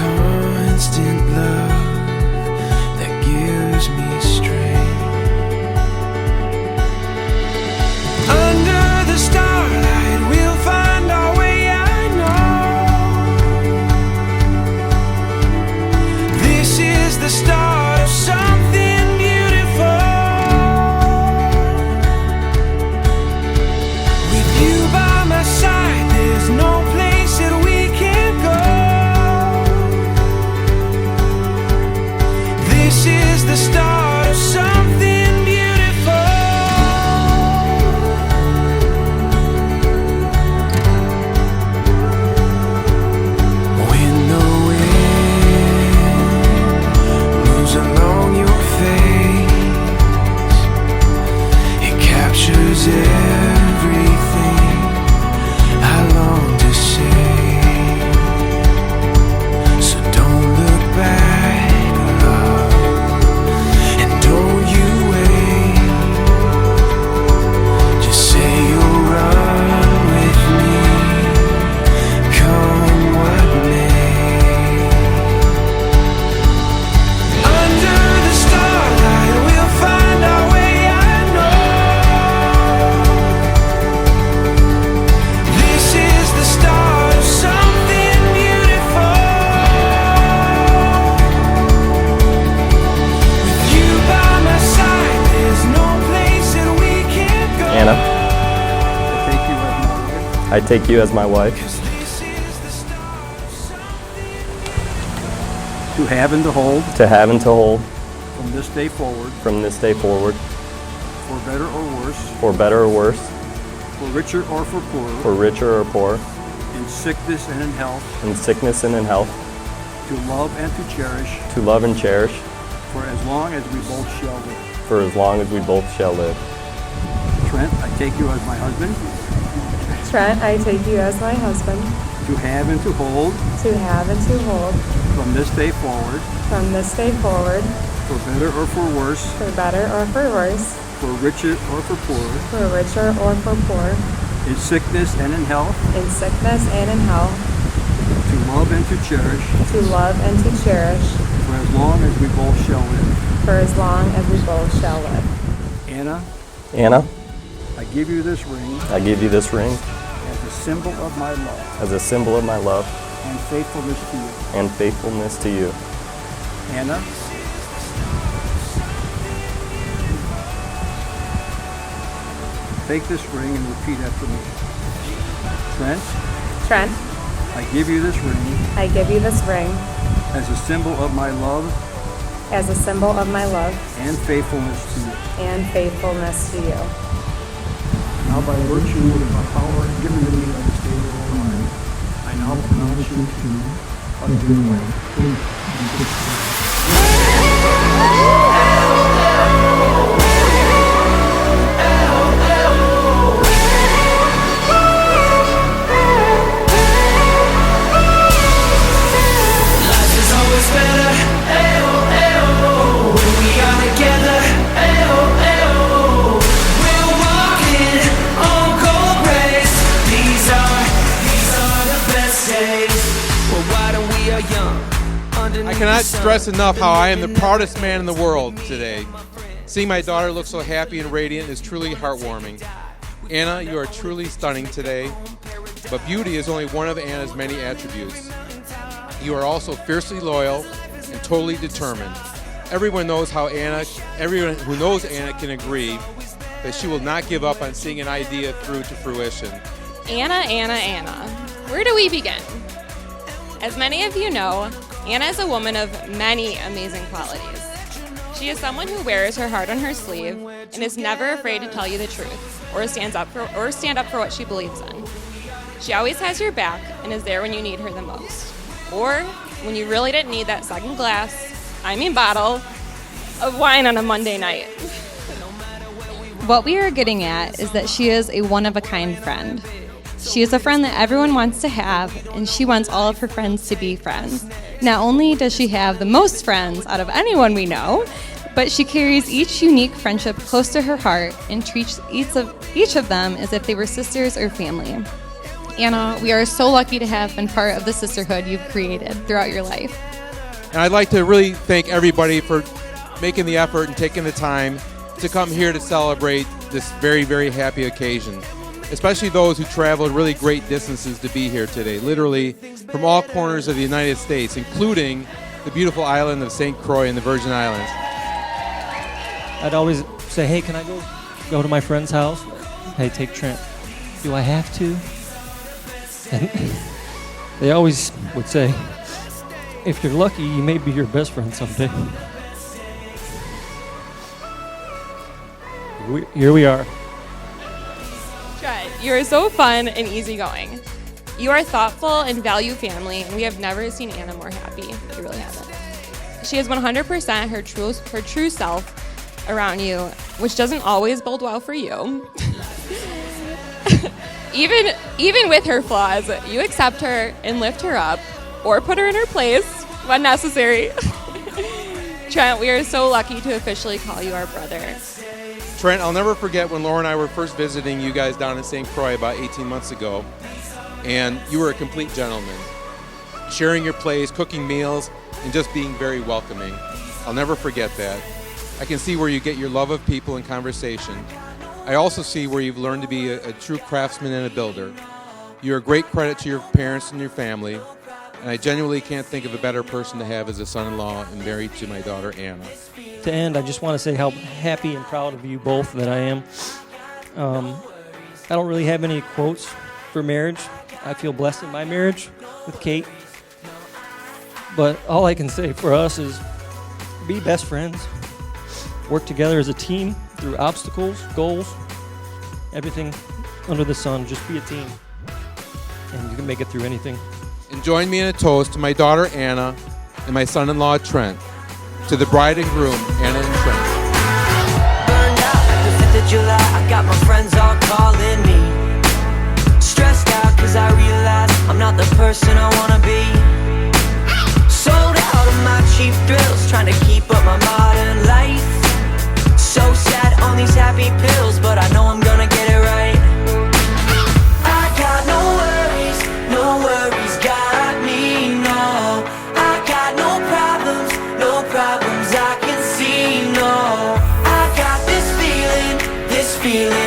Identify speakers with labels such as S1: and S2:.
S1: constant love that gives me strength. Under the starlight we'll find our way, I know. This is the start of something beautiful. With you by my side, there's no place that we can't go. This is the start of something beautiful. When the wind moves along your face, it captures everything I long to say. So don't look back, love, and don't you wait. Just say you'll run with me, come what may. Under the starlight we'll find our way, I know. This is the start of something beautiful. With you by my side, there's no place that we can't go.
S2: Anna,
S3: I take you as my wife.
S2: I take you as my wife.
S1: 'Cause this is the start of something.
S3: To have and to hold
S2: To have and to hold
S3: from this day forward,
S2: from this day forward,
S3: for better or worse,
S2: for better or worse,
S3: for richer or for poorer,
S2: for richer or poor,
S3: in sickness and in health,
S2: in sickness and in health,
S3: to love and to cherish,
S2: to love and cherish,
S3: for as long as we both shall live.
S2: for as long as we both shall live.
S3: Trent, I take you as my husband.
S4: Trent, I take you as my husband,
S3: To have and to hold
S4: to have and to hold
S3: from this day forward,
S4: from this day forward,
S3: for better or for worse,
S4: for better or for worse,
S3: for richer or for poorer,
S4: for richer or for poor,
S3: in sickness and in health,
S4: in sickness and in health,
S3: to love and to cherish,
S4: to love and to cherish,
S3: for as long as we both shall live.
S4: for as long as we both shall live.
S3: Anna,
S2: Anna,
S3: I give you this ring
S2: I give you this ring
S3: as a symbol of my love
S2: as a symbol of my love
S3: and faithfulness to you.
S2: and faithfulness to you.
S3: Anna, take this ring and repeat after me. Trent,
S4: Trent,
S3: I give you this ring
S4: I give you this ring
S3: as a symbol of my love
S4: as a symbol of my love
S3: and faithfulness to you.
S4: and faithfulness to you.
S3: Now by virtue of the power given to me by the state of Illinois, I now pronounce you to husband and
S1: Life is always better, when we are together, we're walking on gold rays. These are the best days. Well, why don't we are young?
S5: I cannot stress enough how I am the proudest man in the world today. Seeing my daughter look so happy and radiant is truly heartwarming. Anna, you are truly stunning today, but beauty is only one of Anna's many attributes. You are also fiercely loyal and totally determined. Everyone who knows Anna can agree that she will not give up on seeing an idea through to fruition.
S6: Anna. Where do we begin? As many of you know, Anna is a woman of many amazing qualities. She is someone who wears her heart on her sleeve and is never afraid to tell you the truth or stand up for what she believes in. She always has your back and is there when you need her the most. Or when you really didn't need that second bottle of wine on a Monday night.
S7: What we are getting at is that she is a one-of-a-kind friend. She is a friend that everyone wants to have, and she wants all of her friends to be friends. Not only does she have the most friends out of anyone we know, but she carries each unique friendship close to her heart and treats each of them as if they were sisters or family. Anna, we are so lucky to have been part of the sisterhood you've created throughout your life.
S5: And I'd like to really thank everybody for making the effort and taking the time to come here to celebrate this very, very happy occasion. Especially those who traveled really great distances to be here today, literally from all corners of the United States, including the beautiful island of St. Croix in the Virgin Islands.
S8: I'd always say, hey, can I go to my friend's house? Hey, take Trent. Do I have to? And they always would say, if you're lucky, you may be your best friend someday. Here we are.
S6: Trent, you are so fun and easygoing. You are thoughtful and value family, and we have never seen Anna more happy. We really haven't. She is 100% her true self around you, which doesn't always bode well for you. Even with her flaws, you accept her and lift her up, or put her in her place when necessary. Trent, we are so lucky to officially call you our brother.
S5: Trent, I'll never forget when Laura and I were first visiting you guys down in St. Croix about 18 months ago, and you were a complete gentleman, sharing your place, cooking meals, and just being very welcoming. I'll never forget that. I can see where you get your love of people and conversation. I also see where you've learned to be a true craftsman and a builder. You're a great credit to your parents and your family, and I genuinely can't think of a better person to have as a son-in-law and married to my daughter, Anna.
S8: To end, I just want to say how happy and proud of you both that I am. I don't really have any quotes for marriage. I feel blessed in my marriage with Kate. But all I can say for us is be best friends. Work together as a team through obstacles, goals, everything under the sun. Just be a team, and you can make it through anything.
S5: And join me in a toast to my daughter, Anna, and my son-in-law, Trent. To the bride and groom, Anna and Trent.
S1: Burned out like the 5th of July. I got my friends all calling me. Stressed out cause I realize I'm not the person I wanna be. Sold out of my cheap thrills, trying to keep up my modern life. So sad on these happy pills, but I know I'm gonna get it right. I got no worries, got me, no. I got no problems I can see, no. I got this feeling